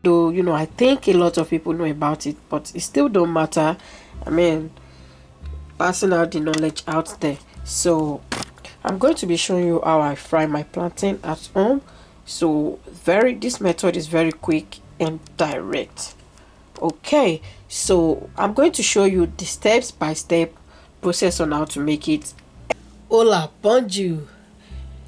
though you know I think a lot of people know about it, but it still don't matter. I mean, passing out the knowledge out there. So I'm going to be showing you how I fry my plantain at home. So this method is very quick and direct. Okay, so I'm going to show you the steps by step process on how to make it. Hola, bonjour,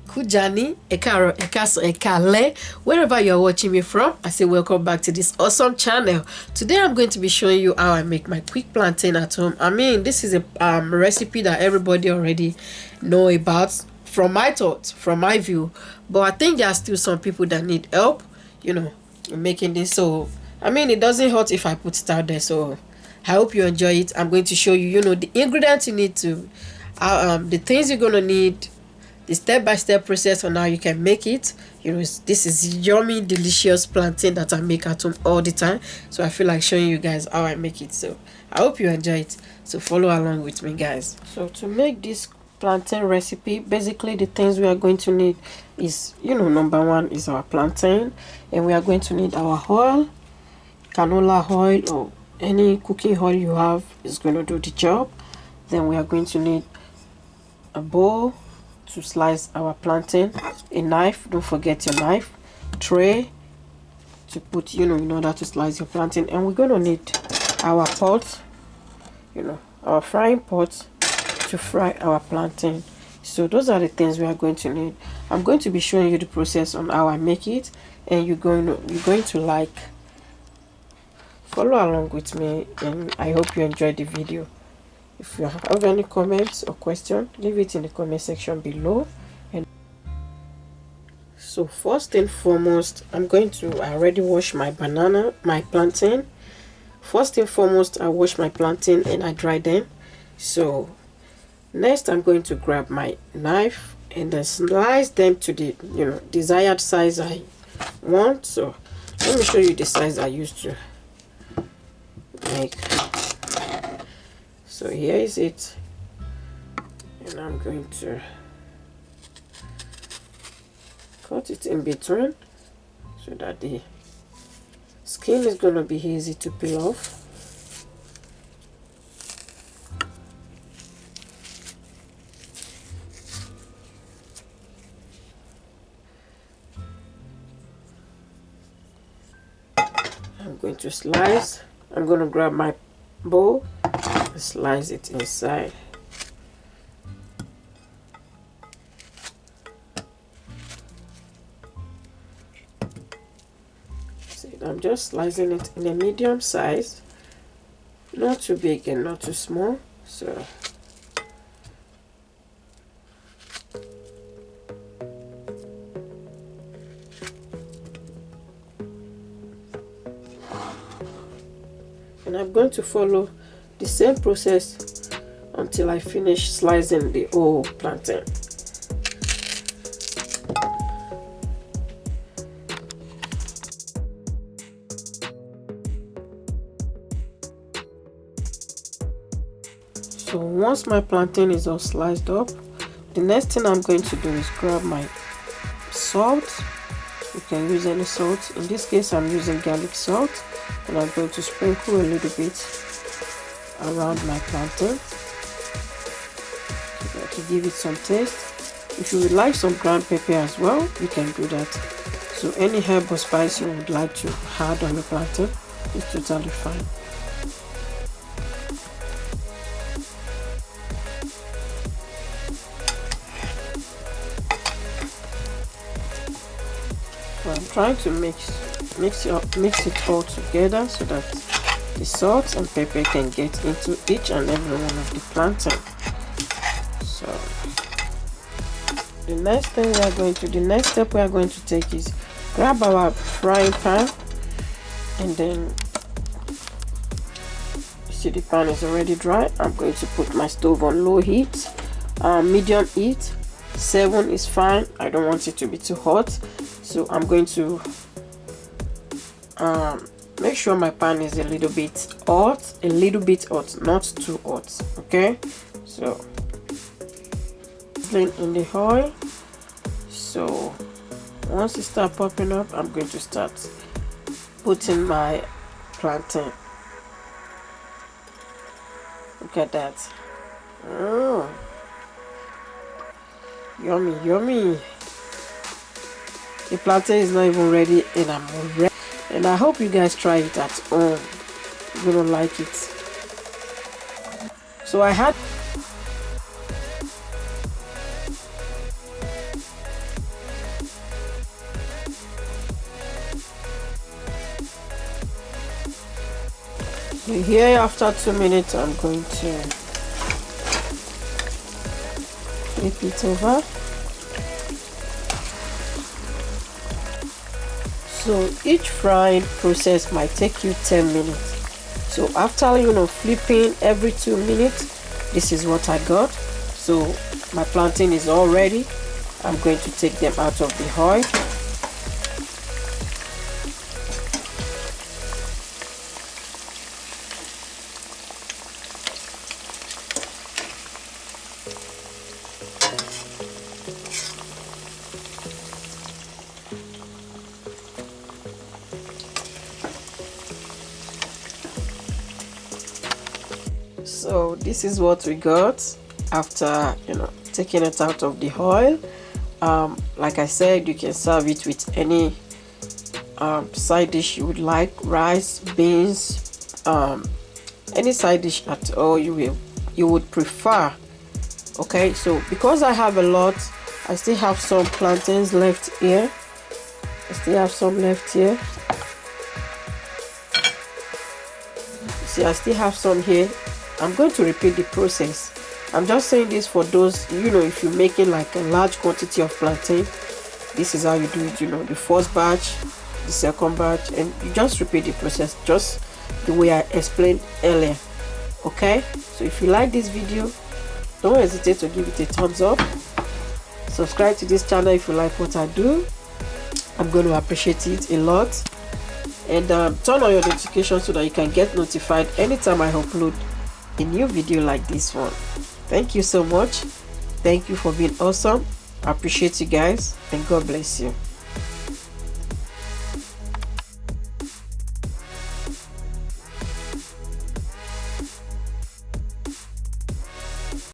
Kujani, Ekaro, Ekaso, Ekale, wherever you're watching me from, I say welcome back to this awesome channel. Today I'm going to be showing you how I make my quick plantain at home. I mean, this is a recipe that everybody already know about from my thoughts, from my view, but I think there are still some people that need help, you know, in making this. So I mean, it doesn't hurt if I put it out there. So I hope you enjoy it. I'm going to show you, you know, the ingredients you need to, the things you're gonna need, the step-by-step process on how you can make it. You know, this is yummy, delicious plantain that I make at home all the time. So I feel like showing you guys how I make it. So I hope you enjoy it. So follow along with me, guys. So to make this plantain recipe, basically the things we are going to need is, you know, number one is our plantain, and we are going to need our oil, canola oil or any cooking oil you have is going to do the job. Then we are going to need a bowl to slice our plantain, a knife, don't forget your knife, tray to put, you know, in order to slice your plantain, and we're going to need our pot, you know, our frying pot to fry our plantain. So those are the things we are going to need. I'm going to be showing you the process on how I make it, and you're going to like follow along with me, and I hope you enjoyed the video. If you have any comments or question, leave it in the comment section below. And so first and foremost, I already washed my plantain. First and foremost, I wash my plantain and I dry them. So next I'm going to grab my knife and then slice them to the, you know, desired size I want. So let me show you the size I used to make. So here is it, and I'm going to cut it in between so that the skin is going to be easy to peel off. I'm going to slice. I'm going to grab my bowl, slice it inside. See, I'm just slicing it in a medium size, not too big and not too small. So and I'm going to follow the same process until I finish slicing the whole plantain. So once my plantain is all sliced up, the next thing I'm going to do is grab my salt. You can use any salt. In this case, I'm using garlic salt, and I'm going to sprinkle a little bit around my plantain to give it some taste. If you would like some ground pepper as well, you can do that. So any herb or spice you would like to add on the plantain is totally fine. So I'm trying to mix it all together so that the salt and pepper can get into each and every one of the plantain. So the next step we are going to take is grab our frying pan, and then you see the pan is already dry. I'm going to put my stove on low heat, medium heat. 7 is fine. I don't want it to be too hot, so I'm going to make sure my pan is a little bit hot, not too hot. Okay, so in the oil. So once it starts popping up, I'm going to start put in my plantain. Look at that. Oh, yummy, yummy. The plantain is not even ready and I'm ready. And I hope you guys try it at home. You're gonna like it. So I had here. After 2 minutes, I'm going to flip it over. So each frying process might take you 10 minutes. So after flipping every 2 minutes, this is what I got. So my plantain is all ready. I'm going to take them out of the oil. So this is what we got after taking it out of the oil. Like I said, you can serve it with any side dish you would like, rice, beans, any side dish at all you would prefer. Okay, so because I have a lot, I still have some plantains left here. See, I still have some here. I'm going to repeat the process. I'm just saying this for those, if you're making like a large quantity of plantain, this is how you do it. The first batch, the second batch, and you just repeat the process just the way I explained earlier. Okay, so if you like this video, don't hesitate to give it a thumbs up. Subscribe to this channel if you like what I do. I'm going to appreciate it a lot. And turn on your notifications so that you can get notified anytime I upload a new video like this one. Thank you so much. Thank you for being awesome. I appreciate you guys, and God bless you.